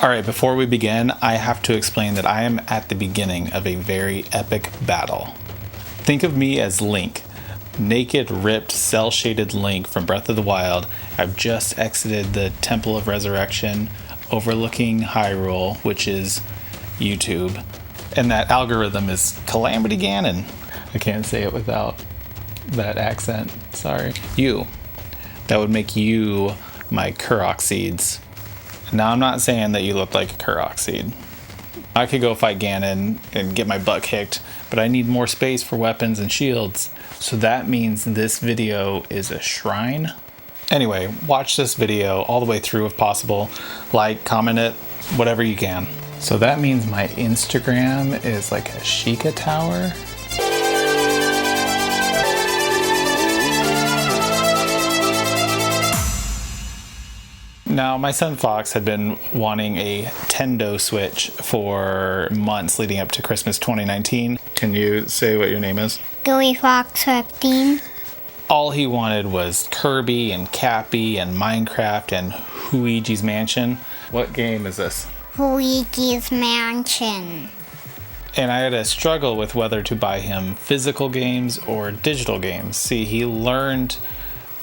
Alright, before we begin, I have to explain that I am at the beginning of a very epic battle. Think of me as Link, naked, ripped, cel-shaded Link from Breath of the Wild. I've just exited the Temple of Resurrection, overlooking Hyrule, which is YouTube. And that algorithm is Calamity Ganon. I can't say it without that accent, sorry. You. That would make you my Korok seeds. Now, I'm not saying that you look like a Korok seed. I could go fight Ganon and get my butt kicked, but I need more space for weapons and shields. So that means this video is a shrine. Anyway, watch this video all the way through if possible. Like, comment it, whatever you can. So that means my Instagram is like a Sheikah tower. Now, my son Fox had been wanting a Tendo Switch for months leading up to Christmas 2019. Can you say what your name is? Gilly Fox 15. All he wanted was Kirby and Cappy and Minecraft and Luigi's Mansion. What game is this? Luigi's Mansion. And I had a struggle with whether to buy him physical games or digital games. See, he learned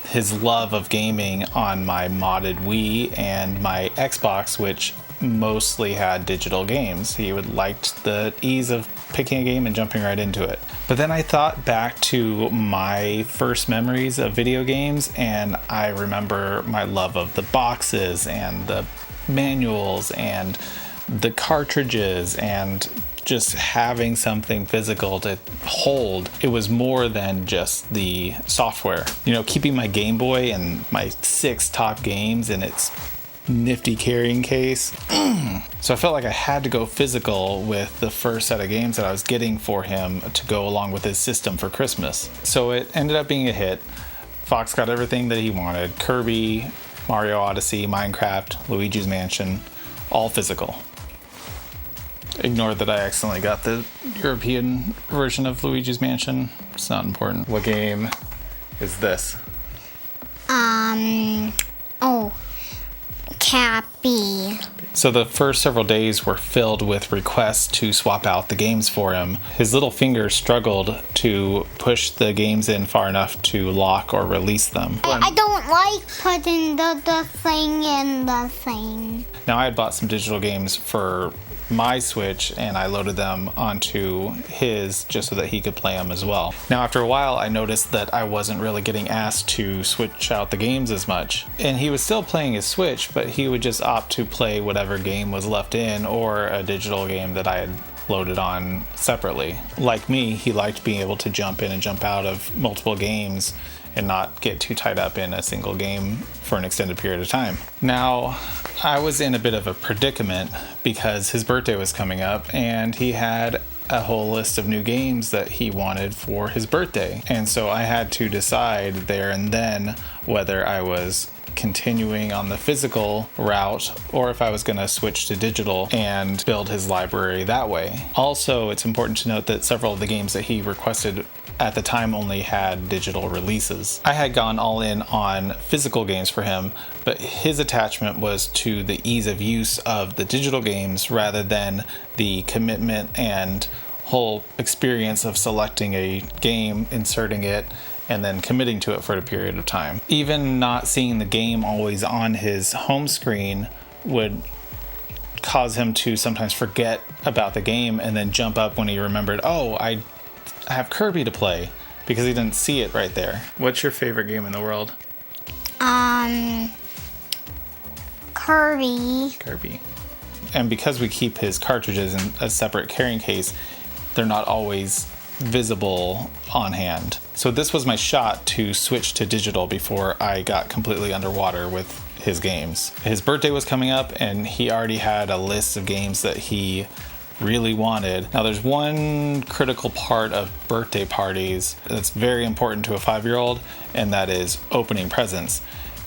his love of gaming on my modded Wii and my Xbox, which mostly had digital games. He would liked the ease of picking a game and jumping right into it. But then I thought back to my first memories of video games, and I remember my love of the boxes and the manuals and the cartridges and just having something physical to hold. It was more than just the software. You know, keeping my Game Boy and my 6 top games in its nifty carrying case. So I felt like I had to go physical with the first set of games that I was getting for him to go along with his system for Christmas. So it ended up being a hit. Fox got everything that he wanted. Kirby, Mario Odyssey, Minecraft, Luigi's Mansion, all physical. Ignore that I accidentally got the European version of Luigi's Mansion. It's not important. What game is this? Cappy. So the first several days were filled with requests to swap out the games for him. His little finger struggled to push the games in far enough to lock or release them. I don't like putting the thing in the thing. Now, I had bought some digital games for my Switch and I loaded them onto his just so that he could play them as well. Now, after a while, I noticed that I wasn't really getting asked to switch out the games as much. And he was still playing his Switch, but he would just opt to play whatever game was left in or a digital game that I had loaded on separately. Like me, he liked being able to jump in and jump out of multiple games and not get too tied up in a single game for an extended period of time. Now, I was in a bit of a predicament because his birthday was coming up and he had a whole list of new games that he wanted for his birthday. And so I had to decide there and then whether I was continuing on the physical route or if I was going to switch to digital and build his library that way. Also, it's important to note that several of the games that he requested at the time only had digital releases. I had gone all in on physical games for him, but his attachment was to the ease of use of the digital games rather than the commitment and whole experience of selecting a game, inserting it, and then committing to it for a period of time. Even not seeing the game always on his home screen would cause him to sometimes forget about the game and then jump up when he remembered, oh, I have Kirby to play, because he didn't see it right there. What's your favorite game in the world? Kirby. And because we keep his cartridges in a separate carrying case, they're not always visible on hand. So this was my shot to switch to digital before I got completely underwater with his games. His birthday was coming up and he already had a list of games that he really wanted. Now, there's one critical part of birthday parties that's very important to a 5-year-old, and that is opening presents.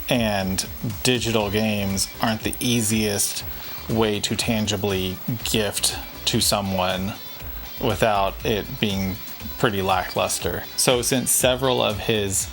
And digital games aren't the easiest way to tangibly gift to someone without it being pretty lackluster. So since several of his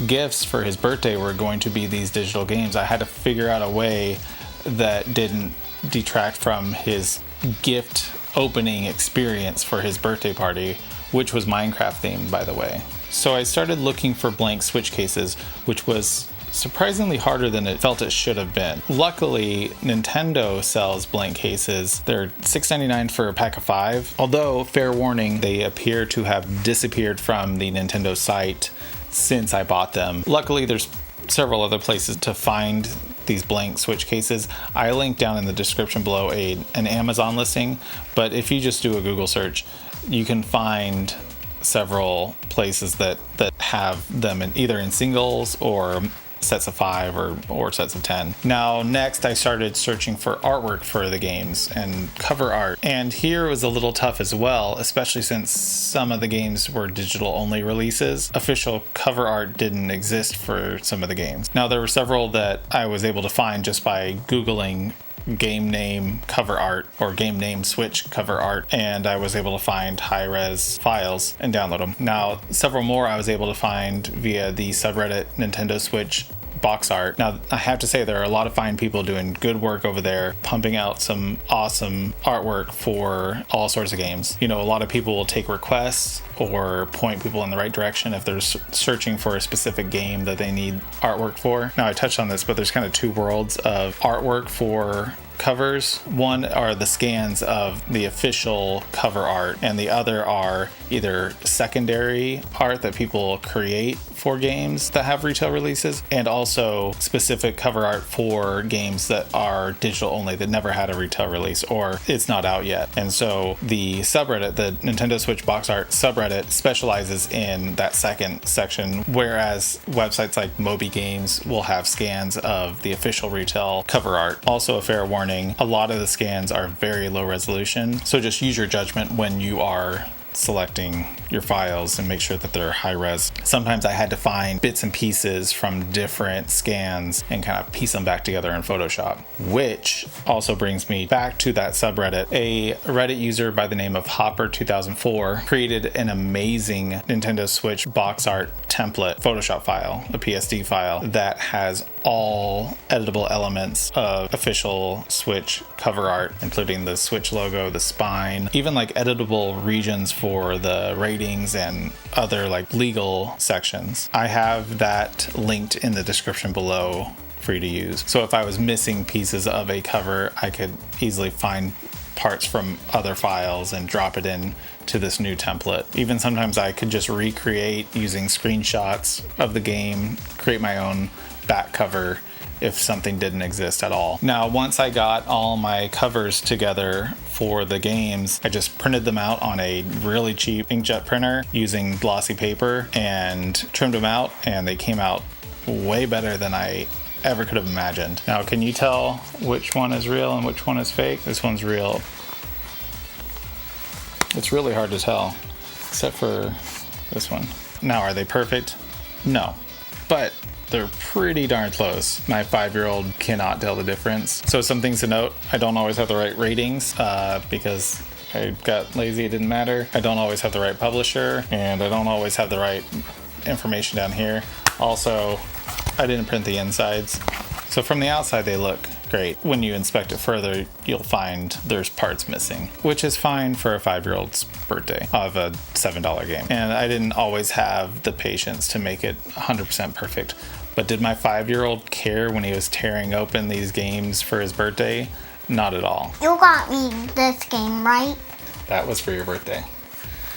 gifts for his birthday were going to be these digital games, I had to figure out a way that didn't detract from his gift opening experience for his birthday party, which was Minecraft themed, by the way. So I started looking for blank Switch cases, which was surprisingly harder than it felt it should have been. Luckily, Nintendo sells blank cases. They're $6.99 for a pack of 5. Although, fair warning, they appear to have disappeared from the Nintendo site since I bought them. Luckily, there's several other places to find these blank Switch cases. I linked down in the description below an Amazon listing, but if you just do a Google search, you can find several places that have them either in singles or sets of 5 or sets of 10. Now, next I started searching for artwork for the games and cover art. And here was a little tough as well, especially since some of the games were digital only releases. Official cover art didn't exist for some of the games. Now, there were several that I was able to find just by Googling game name cover art or game name Switch cover art, and I was able to find high-res files and download them. Now, several more I was able to find via the subreddit Nintendo Switch box art. Now, I have to say there are a lot of fine people doing good work over there, pumping out some awesome artwork for all sorts of games. You know, a lot of people will take requests or point people in the right direction if they're searching for a specific game that they need artwork for. Now, I touched on this, but there's kind of two worlds of artwork for covers. One are the scans of the official cover art, and the other are either secondary art that people create for games that have retail releases, and also specific cover art for games that are digital only that never had a retail release or it's not out yet. And so the subreddit, the Nintendo Switch box art subreddit, specializes in that second section, whereas websites like Moby Games will have scans of the official retail cover art. Also, a fair warning, a lot of the scans are very low resolution, so just use your judgment when you are selecting your files and make sure that they're high res. Sometimes I had to find bits and pieces from different scans and kind of piece them back together in Photoshop, which also brings me back to that subreddit. A Reddit user by the name of Hopper2004 created an amazing Nintendo Switch box art template Photoshop file, a PSD file that has all editable elements of official Switch cover art, including the Switch logo, the spine, even like editable regions for the ratings and other like legal sections. I have that linked in the description below for you to use. So if I was missing pieces of a cover, I could easily find parts from other files and drop it in to this new template. Even sometimes I could just recreate using screenshots of the game, create my own back cover if something didn't exist at all. Now, once I got all my covers together for the games, I just printed them out on a really cheap inkjet printer using glossy paper and trimmed them out, and they came out way better than I ever could have imagined. Now, can you tell which one is real and which one is fake? This one's real. It's really hard to tell, except for this one. Now, are they perfect? No, but they're pretty darn close. My 5-year-old cannot tell the difference. So some things to note: I don't always have the right ratings because I got lazy, it didn't matter. I don't always have the right publisher, and I don't always have the right information down here. Also, I didn't print the insides. So from the outside, they look great. When you inspect it further, you'll find there's parts missing, which is fine for a 5-year-old's birthday of a $7 game. And I didn't always have the patience to make it 100% perfect. But did my 5-year-old care when he was tearing open these games for his birthday? Not at all. You got me this game, right? That was for your birthday.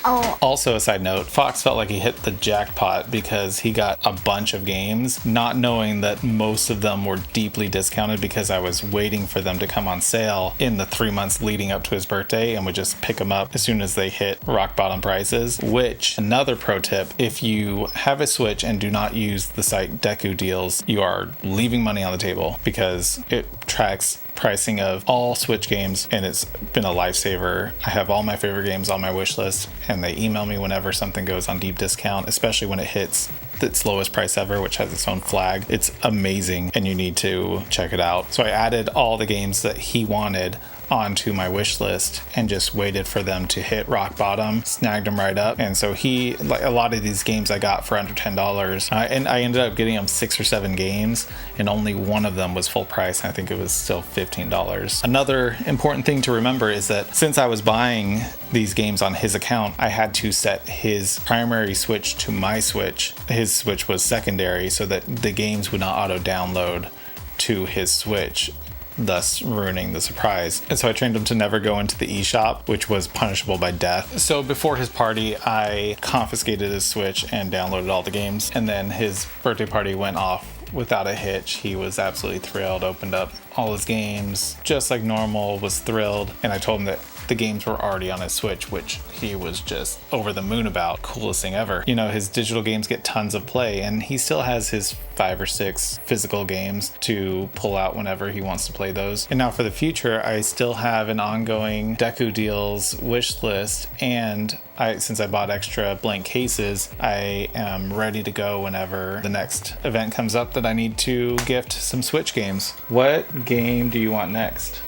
Oh. Also, a side note, Fox felt like he hit the jackpot because he got a bunch of games, not knowing that most of them were deeply discounted because I was waiting for them to come on sale in the 3 months leading up to his birthday and would just pick them up as soon as they hit rock bottom prices. Which, another pro tip, if you have a Switch and do not use the site Deku Deals, you are leaving money on the table because it tracks pricing of all Switch games, and it's been a lifesaver. I have all my favorite games on my wish list, and they email me whenever something goes on deep discount, especially when it hits its lowest price ever, which has its own flag. It's amazing and you need to check it out. So I added all the games that he wanted onto my wish list and just waited for them to hit rock bottom, snagged them right up. And so he, like a lot of these games I got for under $10, and I ended up getting him 6 or 7 games and only one of them was full price. I think it was still $15. Another important thing to remember is that since I was buying these games on his account, I had to set his primary Switch to my Switch. His Switch was secondary so that the games would not auto download to his Switch, thus ruining the surprise. And so I trained him to never go into the eShop, which was punishable by death. So before his party, I confiscated his Switch and downloaded all the games. And then his birthday party went off without a hitch. He was absolutely thrilled, opened up all his games just like normal, was thrilled. And I told him that the games were already on his Switch, which he was just over the moon about. Coolest thing ever. You know, his digital games get tons of play and he still has his 5 or 6 physical games to pull out whenever he wants to play those. And now for the future, I still have an ongoing Deku Deals wish list, and since I bought extra blank cases, I am ready to go whenever the next event comes up that I need to gift some Switch games. What game do you want next?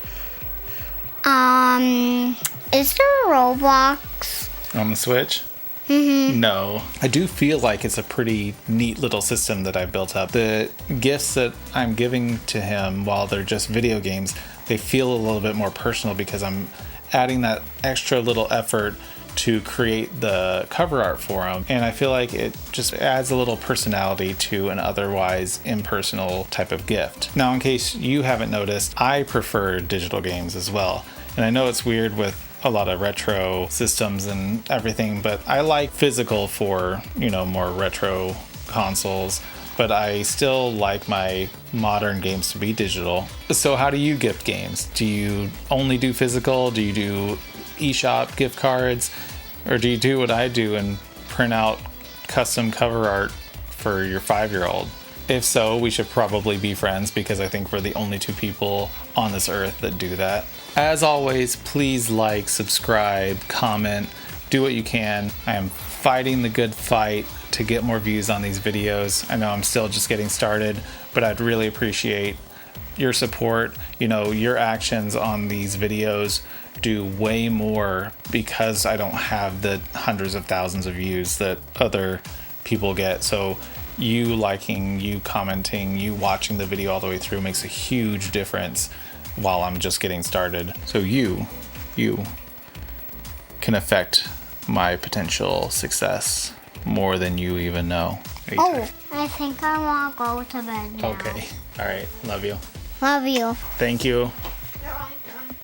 Is there Roblox On the Switch? Mm-hmm. No. I do feel like it's a pretty neat little system that I've built up. The gifts that I'm giving to him, while they're just video games, they feel a little bit more personal because I'm adding that extra little effort to create the cover art for him. And I feel like it just adds a little personality to an otherwise impersonal type of gift. Now, in case you haven't noticed, I prefer digital games as well. And I know it's weird with a lot of retro systems and everything, but I like physical for, you know, more retro consoles, but I still like my modern games to be digital. So how do you gift games? Do you only do physical? Do you do eShop gift cards? Or do you do what I do and print out custom cover art for your 5-year-old? If so, we should probably be friends because I think we're the only 2 people on this earth that do that. As always, please like, subscribe, comment, do what you can. I am fighting the good fight to get more views on these videos. I know I'm still just getting started, but I'd really appreciate your support. You know, your actions on these videos do way more because I don't have the hundreds of thousands of views that other people get. So you liking, you commenting, you watching the video all the way through makes a huge difference while I'm just getting started. So you can affect my potential success more than you even know. Oh, I think I want to go to bed now. Okay. All right. Love you. Love you. Thank you.